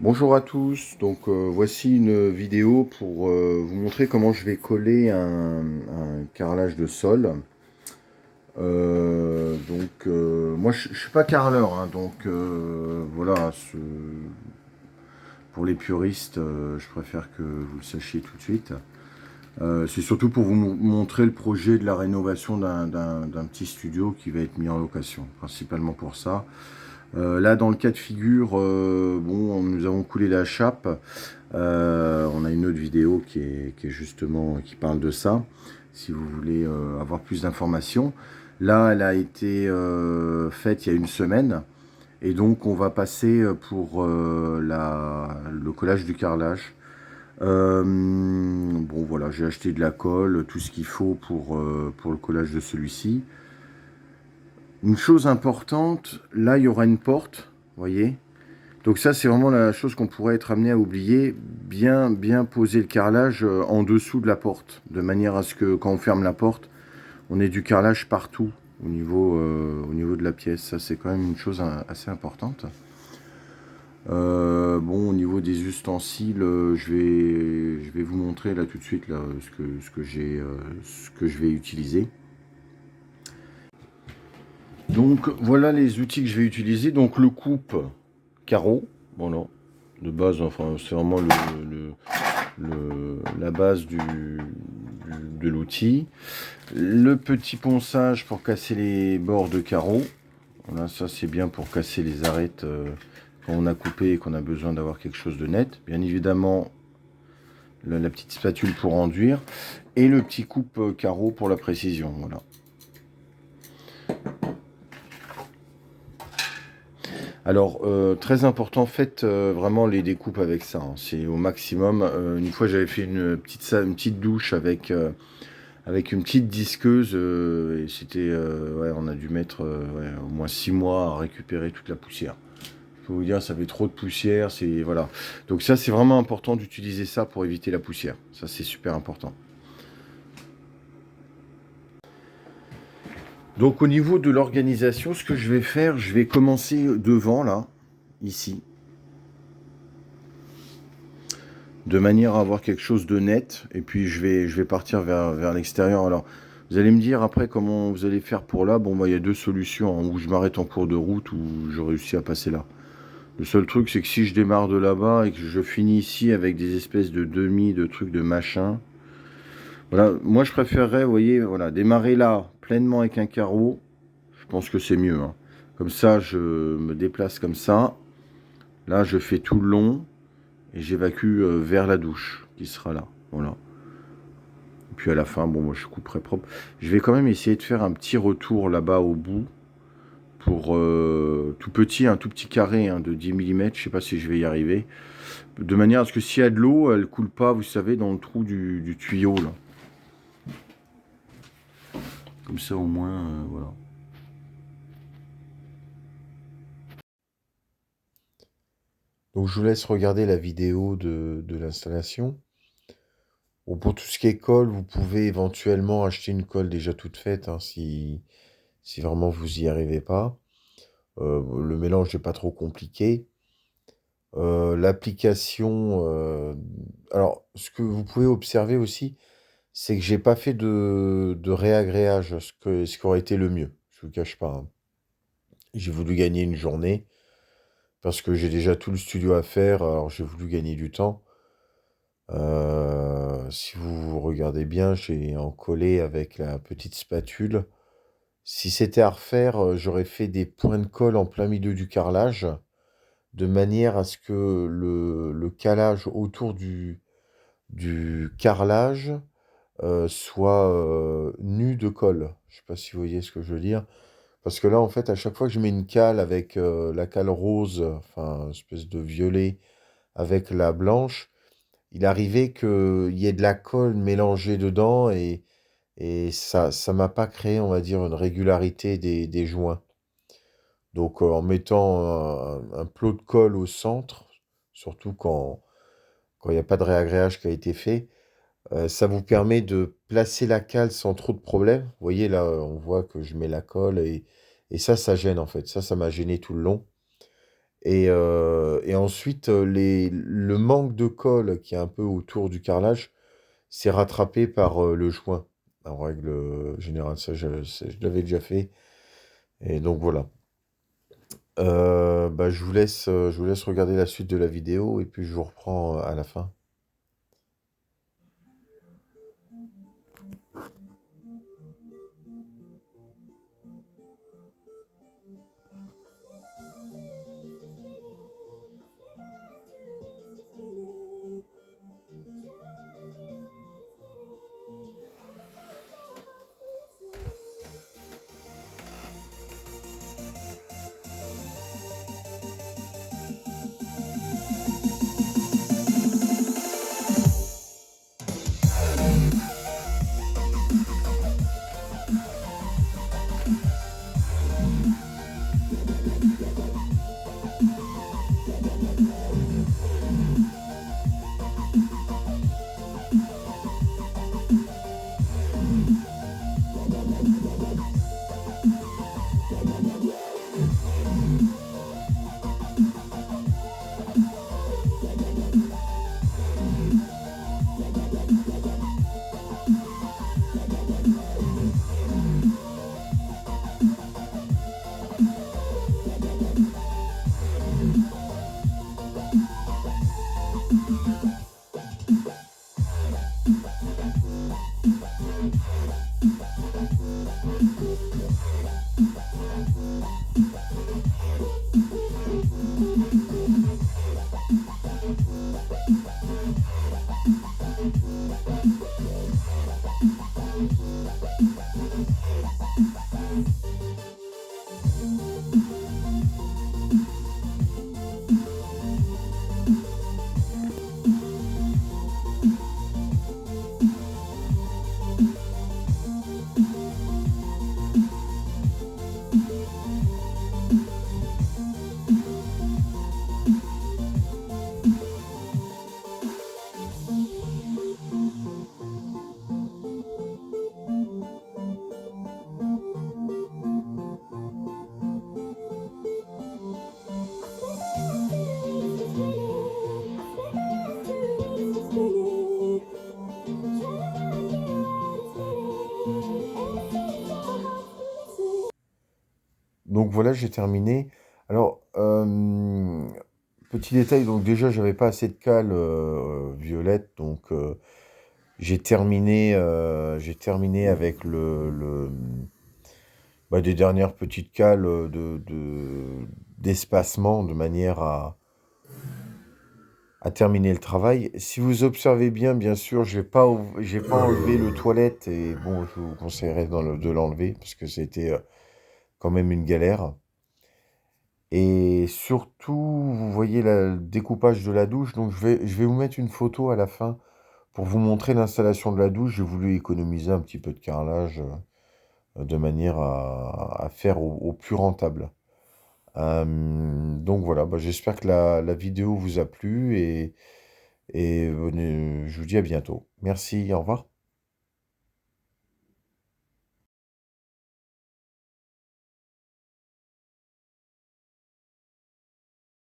Bonjour à tous, voici une vidéo pour vous montrer comment je vais coller un carrelage de sol. Moi je suis pas carreleur, hein, voilà, pour les puristes, je préfère que vous le sachiez tout de suite. C'est surtout pour vous montrer le projet de la rénovation d'un petit studio qui va être mis en location, principalement pour ça. Là, dans le cas de figure, nous avons coulé la chape. On a une autre vidéo qui est justement qui parle de ça. Si vous voulez avoir plus d'informations, là, elle a été faite il y a une semaine, et donc on va passer pour le collage du carrelage. Bon voilà, j'ai acheté de la colle, tout ce qu'il faut pour le collage de celui-ci. Une chose importante, là il y aura une porte, vous voyez. Donc ça c'est vraiment la chose qu'on pourrait être amené à oublier, bien poser le carrelage en dessous de la porte, de manière à ce que quand on ferme la porte, on ait du carrelage partout au niveau de la pièce. Ça c'est quand même une chose assez importante. Bon, au niveau des ustensiles, je vais vous montrer là tout de suite là, ce que je vais utiliser. Donc voilà les outils que je vais utiliser. Donc le coupe carreau, voilà, de base, enfin c'est vraiment la base de l'outil. Le petit ponçage pour casser les bords de carreau. Voilà, ça c'est bien pour casser les arêtes quand on a coupé et qu'on a besoin d'avoir quelque chose de net. Bien évidemment, la petite spatule pour enduire et le petit coupe carreau pour la précision. Voilà. Alors, très important, faites vraiment les découpes avec ça, hein. C'est au maximum. Une fois, j'avais fait une petite douche avec une petite disqueuse, et c'était, ouais, on a dû mettre ouais, au moins 6 mois à récupérer toute la poussière. Je peux vous dire, ça fait trop de poussière, c'est voilà. Donc ça, c'est vraiment important d'utiliser ça pour éviter la poussière. Ça, c'est super important. Donc au niveau de l'organisation, ce que je vais faire, je vais commencer devant là, ici, de manière à avoir quelque chose de net, et puis je vais partir vers l'extérieur. Alors, vous allez me dire après comment vous allez faire pour là. Bon, bah, il y a deux solutions, hein, où je m'arrête en cours de route, ou je réussis à passer là. Le seul truc, c'est que si je démarre de là-bas et que je finis ici avec des espèces de demi, de trucs de machin, voilà, moi je préférerais, vous voyez, voilà, démarrer là, pleinement avec un carreau. Je pense que c'est mieux, hein. Comme ça, je me déplace comme ça. Là, je fais tout le long et j'évacue vers la douche qui sera là. Voilà. Et puis à la fin, bon, moi je couperai propre. Je vais quand même essayer de faire un petit retour là-bas au bout pour tout petit, un tout petit carré, hein, de 10 mm. Je sais pas si je vais y arriver. De manière à ce que s'il y a de l'eau, elle coule pas, vous savez, dans le trou du tuyau là. Comme ça au moins, voilà. Donc je vous laisse regarder la vidéo de l'installation. Bon, pour tout ce qui est colle, vous pouvez éventuellement acheter une colle déjà toute faite, hein, si vraiment vous y arrivez pas. Le mélange n'est pas trop compliqué. L'application, alors ce que vous pouvez observer aussi, c'est que j'ai pas fait de réagréage, ce qui aurait été le mieux. Je vous cache pas, hein. J'ai voulu gagner une journée parce que j'ai déjà tout le studio à faire, alors j'ai voulu gagner du temps. Si vous regardez bien, j'ai encollé avec la petite spatule. Si c'était à refaire, j'aurais fait des points de colle en plein milieu du carrelage, de manière à ce que le calage autour du carrelage soit nu de colle. Je sais pas si vous voyez ce que je veux dire. Parce que là, en fait, à chaque fois que je mets une cale avec la cale rose, enfin, une espèce de violet, avec la blanche, il arrivait qu'il y ait de la colle mélangée dedans, et ça m'a pas créé, on va dire, une régularité des joints. Donc, en mettant un plot de colle au centre, surtout quand il n'y a pas de réagréage qui a été fait, ça vous permet de placer la cale sans trop de problèmes. Vous voyez, là, on voit que je mets la colle, et ça gêne en fait. Ça m'a gêné tout le long. Et ensuite, le manque de colle qui est un peu autour du carrelage, c'est rattrapé par le joint. En règle générale, ça, je l'avais déjà fait. Et donc voilà. Bah, je vous laisse regarder la suite de la vidéo et puis je vous reprends à la fin. Donc voilà, j'ai terminé. Alors, petit détail, donc déjà, j'avais pas assez de cale violette, donc j'ai terminé avec bah, des dernières petites cales d'espacement, de manière à terminer le travail. Si vous observez bien, bien sûr, j'ai pas enlevé le toilette, et bon, je vous conseillerais de l'enlever, parce que c'était quand même une galère. Et surtout, vous voyez le découpage de la douche, donc je vais vous mettre une photo à la fin pour vous montrer l'installation de la douche. J'ai voulu économiser un petit peu de carrelage de manière à faire au plus rentable. Donc voilà, bah, j'espère que la vidéo vous a plu et je vous dis à bientôt. Merci, au revoir.